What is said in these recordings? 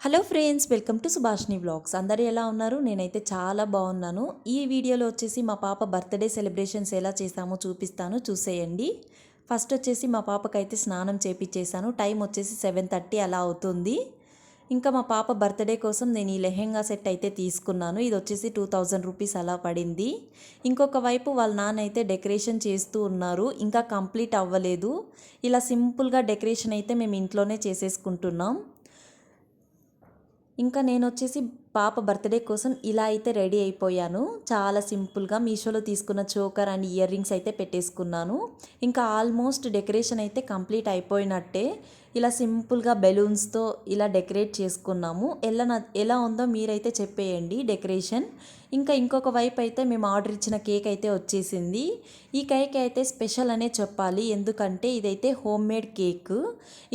Hello friends, welcome to Subhashini vlogs. అందరూ ఎలా ఉన్నారు? నేనైతే చాలా బాగున్నాను. ఈ వీడియోలో వచ్చేసి మా పాప బర్త్డే సెలబ్రేషన్స్ ఎలా చేసామో చూపిస్తాను, చూసేయండి. ఫస్ట్ వచ్చేసి మా పాపకైతే స్నానం చేపించేసాను. టైం వచ్చేసి 7:30 అలా అవుతుంది. ఇంకా మా పాప బర్త్డే కోసం నేను ఈ లెహెంగా సెట్ అయితే తీసుకున్నాను. ఇది వచ్చేసి 2000 రూపీస్ అలా పడింది. ఇంకొక వైపు వాళ్ళ నాన్న అయితే డెకరేషన్ చేస్తూ ఉన్నారు. ఇంకా కంప్లీట్ అవ్వలేదు. ఇలా సింపుల్గా డెకరేషన్ అయితే మేము ఇంట్లోనే చేసేసుకుంటున్నాం. ఇంకా నేను వచ్చేసి పాప బర్త్డే కోసం ఇలా అయితే రెడీ అయిపోయాను. చాలా సింపుల్గా మీషోలో తీసుకున్న చోకర్ అండ్ ఇయర్ రింగ్స్ అయితే పెట్టేసుకున్నాను. ఇంకా ఆల్మోస్ట్ డెకరేషన్ అయితే కంప్లీట్ అయిపోయినట్టే. ఇలా సింపుల్గా బెలూన్స్తో ఇలా డెకరేట్ చేసుకున్నాము. ఎలా ఉందో మీరైతే చెప్పేయండి డెకరేషన్. ఇంకా ఇంకొక వైపు అయితే మేము ఆర్డర్ ఇచ్చిన కేక్ అయితే వచ్చేసింది. ఈ కేక్ అయితే స్పెషల్ అనే చెప్పాలి, ఎందుకంటే ఇదైతే హోమ్ మేడ్ కేక్.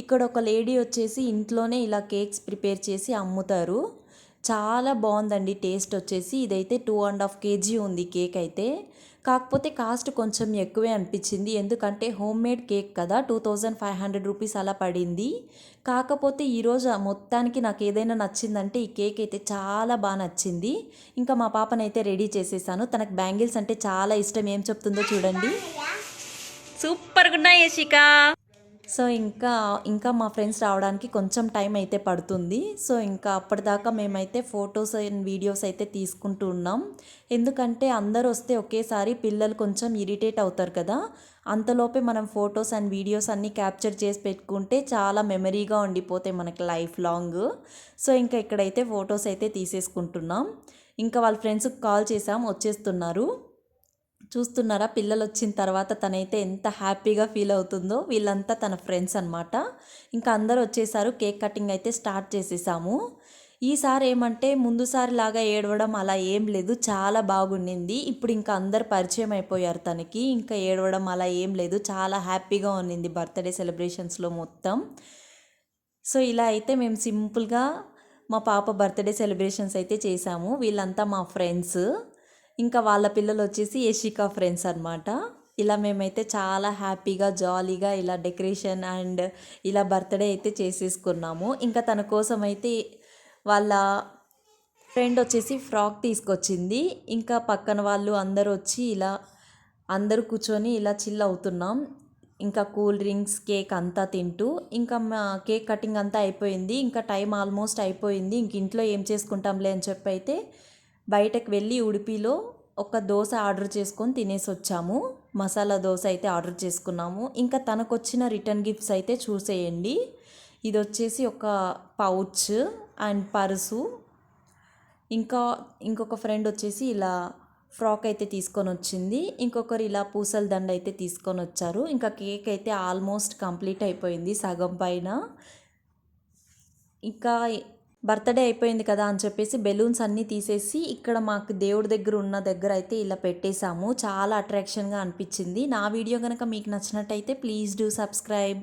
ఇక్కడ ఒక లేడీ వచ్చేసి ఇంట్లోనే ఇలా కేక్స్ ప్రిపేర్ చేసి అమ్ముతారు. చాలా బాగుందండి టేస్ట్ వచ్చేసి. ఇదైతే 2.5 kg ఉంది కేక్ అయితే. కాకపోతే కాస్ట్ కొంచెం ఎక్కువే అనిపించింది, ఎందుకంటే హోమ్ మేడ్ కేక్ కదా, 2500 రూపీస్ అలా పడింది. కాకపోతే ఈరోజు మొత్తానికి నాకు ఏదైనా నచ్చిందంటే ఈ కేక్ అయితే చాలా బాగా నచ్చింది. ఇంకా మా పాపనైతే రెడీ చేసేసాను. తనకు బ్యాంగిల్స్ అంటే చాలా ఇష్టం. ఏం చెప్తుందో చూడండి. సూపర్గా ఉన్నాయి యశిక. సో ఇంకా మా ఫ్రెండ్స్ రావడానికి కొంచెం టైం అయితే పడుతుంది. సో ఇంకా అప్పటిదాకా మేమైతే ఫొటోస్ అండ్ వీడియోస్ అయితే తీసుకుంటూ ఉన్నాం. ఎందుకంటే అందరూ వస్తే ఒకేసారి పిల్లలు కొంచెం ఇరిటేట్ అవుతారు కదా, అంతలోపే మనం ఫొటోస్ అండ్ వీడియోస్ అన్నీ క్యాప్చర్ చేసి పెట్టుకుంటే చాలా మెమరీగా ఉండిపోతాయి మనకి లైఫ్ లాంగ్. సో ఇంకా ఇక్కడైతే ఫొటోస్ అయితే తీసేసుకుంటున్నాం. ఇంకా వాళ్ళ ఫ్రెండ్స్కి కాల్ చేసాం, వచ్చేస్తున్నారు. చూస్తున్నారా, పిల్లలు వచ్చిన తర్వాత తనైతే ఎంత హ్యాపీగా ఫీల్ అవుతుందో. వీళ్ళంతా తన ఫ్రెండ్స్ అనమాట. ఇంకా అందరూ వచ్చేసారు. కేక్ కటింగ్ అయితే స్టార్ట్ చేసేసాము. ఈసారి ఏమంటే ముందుసారి లాగా ఏడవడం అలా ఏం లేదు, చాలా బాగుండింది. ఇప్పుడు ఇంకా అందరు పరిచయం అయిపోయారు తనకి. ఇంకా ఏడవడం అలా ఏం లేదు, చాలా హ్యాపీగా ఉన్నింది బర్త్డే సెలబ్రేషన్స్లో మొత్తం. సో ఇలా అయితే మేము సింపుల్గా మా పాప బర్త్డే సెలబ్రేషన్స్ అయితే చేసాము. వీళ్ళంతా మా ఫ్రెండ్స్. ఇంకా వాళ్ళ పిల్లలు వచ్చేసి యశిక ఫ్రెండ్స్ అనమాట. ఇలా మేమైతే చాలా హ్యాపీగా జాలీగా ఇలా డెకరేషన్ అండ్ ఇలా బర్త్డే అయితే చేసేసుకున్నాము. ఇంకా తన కోసం అయితే వాళ్ళ ఫ్రెండ్ వచ్చేసి ఫ్రాక్ తీసుకొచ్చింది. ఇంకా పక్కన వాళ్ళు అందరూ వచ్చి ఇలా అందరూ కూర్చొని ఇలా చిల్ అవుతున్నాం. ఇంకా కూల్ డ్రింక్స్, కేక్ అంతా తింటూ ఇంకా మా కేక్ కటింగ్ అంతా అయిపోయింది. ఇంకా టైం ఆల్మోస్ట్ అయిపోయింది. ఇంక ఇంట్లో ఏం చేసుకుంటాంలే అని చెప్పి అయితే బయటకు వెళ్ళి ఉడిపిలో ఒక దోశ ఆర్డర్ చేసుకొని తినేసి వచ్చాము. మసాలా దోశ అయితే ఆర్డర్ చేసుకున్నాము. ఇంకా తనకు వచ్చిన రిటర్న్ గిఫ్ట్స్ అయితే చూసేయండి. ఇది వచ్చేసి ఒక పౌచ్ అండ్ పర్సు. ఇంకొక ఫ్రెండ్ వచ్చేసి ఇలా ఫ్రాక్ అయితే తీసుకొని వచ్చింది. ఇంకొకరు ఇలా పూసల దండ అయితే తీసుకొని వచ్చారు. ఇంకా కేక్ అయితే ఆల్మోస్ట్ కంప్లీట్ అయిపోయింది సగం పైన. ఇంకా బర్త్డే అయిపోయింది కదా అని చెప్పేసి బెలూన్స్ అన్నీ తీసేసి ఇక్కడ మాకు దేవుడి దగ్గర అయితే ఇలా పెట్టేశాము. చాలా అట్రాక్షన్గా అనిపించింది. నా వీడియో కనుక మీకు నచ్చినట్టయితే ప్లీజ్ డూ సబ్స్క్రైబ్.